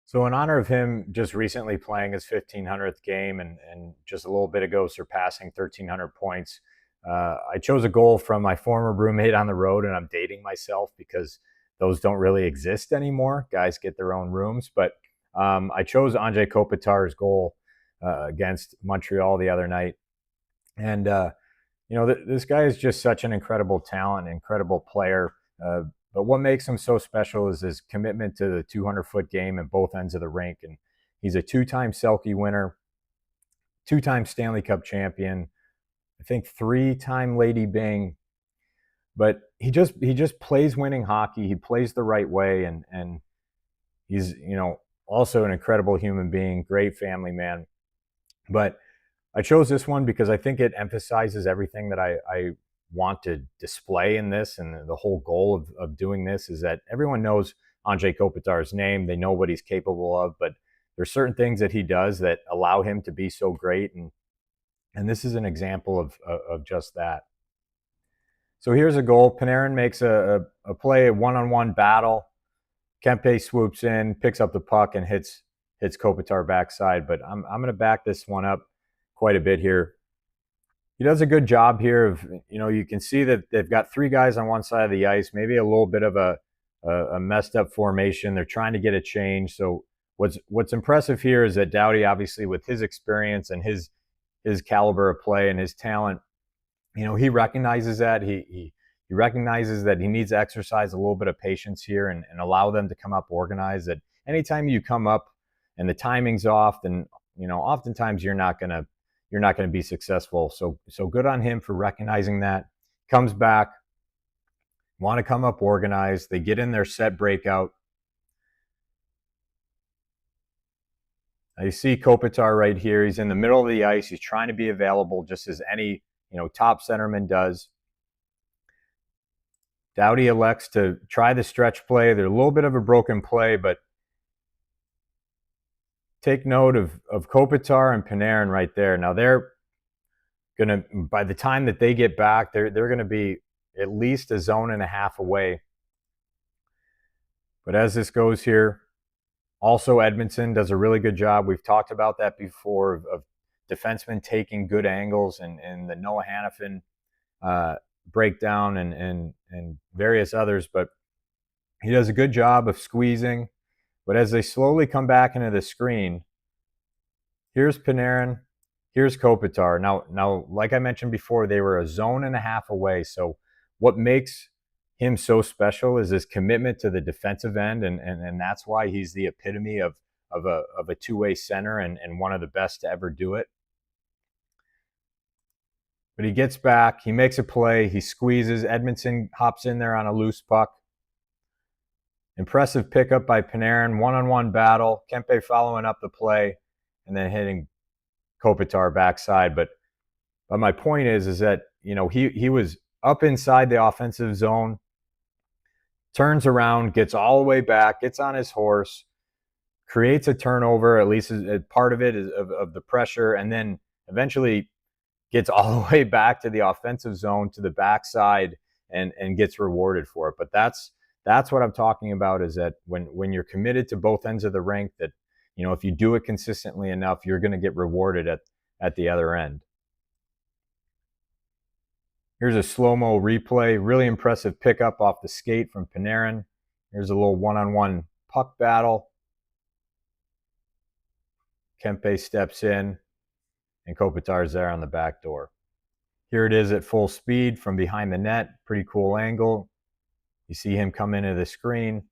So in honor of him just recently playing his 1500th game and just a little bit ago surpassing 1300 points, I chose a goal from my former roommate on the road, and I'm dating myself because those don't really exist anymore. Guys get their own rooms, but I chose Anze Kopitar's goal against Montreal the other night, and this guy is just such an incredible talent, incredible player. But what makes him so special is his commitment to the 200-foot game in both ends of the rink. And he's a two-time Selke winner, two-time Stanley Cup champion, I think three-time Lady Byng. But he just plays winning hockey. He plays the right way, and he's also an incredible human being, great family man. But I chose this one because I think it emphasizes everything that I want to display in this. And the whole goal of doing this is that everyone knows Anze Kopitar's name. They know what he's capable of, but there's certain things that he does that allow him to be so great. And this is an example of just that. So here's a goal. Panarin makes a play, a one-on-one battle. Kempe swoops in, picks up the puck, and hits Kopitar backside. But I'm going to back this one up quite a bit here. He does a good job here of, you can see that they've got three guys on one side of the ice, maybe a little bit of a messed up formation. They're trying to get a change. So what's impressive here is that Doughty, obviously with his experience and his caliber of play and his talent, he recognizes that. He recognizes that he needs to exercise a little bit of patience here and allow them to come up organized. That anytime you come up and the timing's off, then oftentimes you're not going to be successful. So good on him for recognizing that. Comes back, want to come up organized. They get in their set breakout. Now you see Kopitar right here. He's in the middle of the ice. He's trying to be available just as any top centerman does. Doughty elects to try the stretch play. They're a little bit of a broken play, but take note of Kopitar and Panarin right there. Now they're going to, by the time that they get back, they're going to be at least a zone and a half away. But as this goes here, also Edmondson does a really good job. We've talked about that before of defensemen taking good angles and the Noah Hannafin breakdown and various others. But he does a good job of squeezing. But as they slowly come back into the screen, here's Panarin, here's Kopitar. Now, like I mentioned before, they were a zone and a half away. So what makes him so special is his commitment to the defensive end, and that's why he's the epitome of a two-way center and one of the best to ever do it. But he gets back, he makes a play, he squeezes. Edmondson hops in there on a loose puck. Impressive pickup by Panarin, one-on-one battle. Kempe following up the play and then hitting Kopitar backside. But my point is that he was up inside the offensive zone, turns around, gets all the way back, gets on his horse, creates a turnover, at least as part of it is of the pressure, and then eventually gets all the way back to the offensive zone to the backside and gets rewarded for it. But that's what I'm talking about, is that when you're committed to both ends of the rink, that if you do it consistently enough, you're going to get rewarded at the other end. Here's a slow-mo replay. Really impressive pickup off the skate from Panarin. Here's a little one-on-one puck battle. Kempe steps in, and Kopitar's there on the back door. Here it is at full speed from behind the net. Pretty cool angle. You see him come into the screen.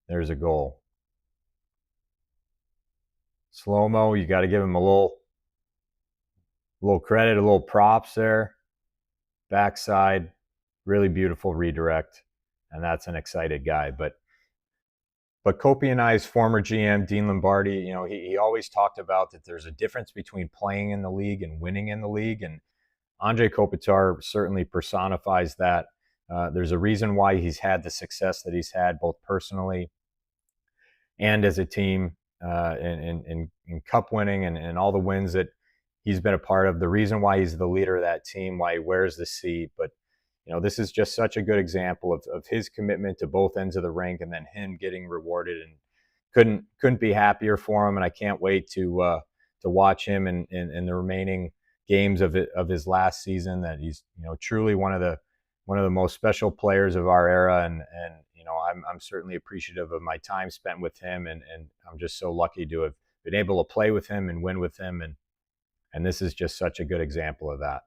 There's a goal. Slow-mo, you got to give him a little credit, a little props there. Backside, really beautiful redirect, and that's an excited guy. But Kopi and I's former GM, Dean Lombardi, he always talked about that there's a difference between playing in the league and winning in the league, and Anze Kopitar certainly personifies that. There's a reason why he's had the success that he's had, both personally and as a team, in cup winning and all the wins that he's been a part of. The reason why he's the leader of that team, why he wears the C. But this is just such a good example of his commitment to both ends of the rink, and then him getting rewarded couldn't be happier for him, and I can't wait to watch him in the remaining games of his last season. That he's truly one of the most special players of our era, and I'm certainly appreciative of my time spent with him, and I'm just so lucky to have been able to play with him and win with him, and this is just such a good example of that.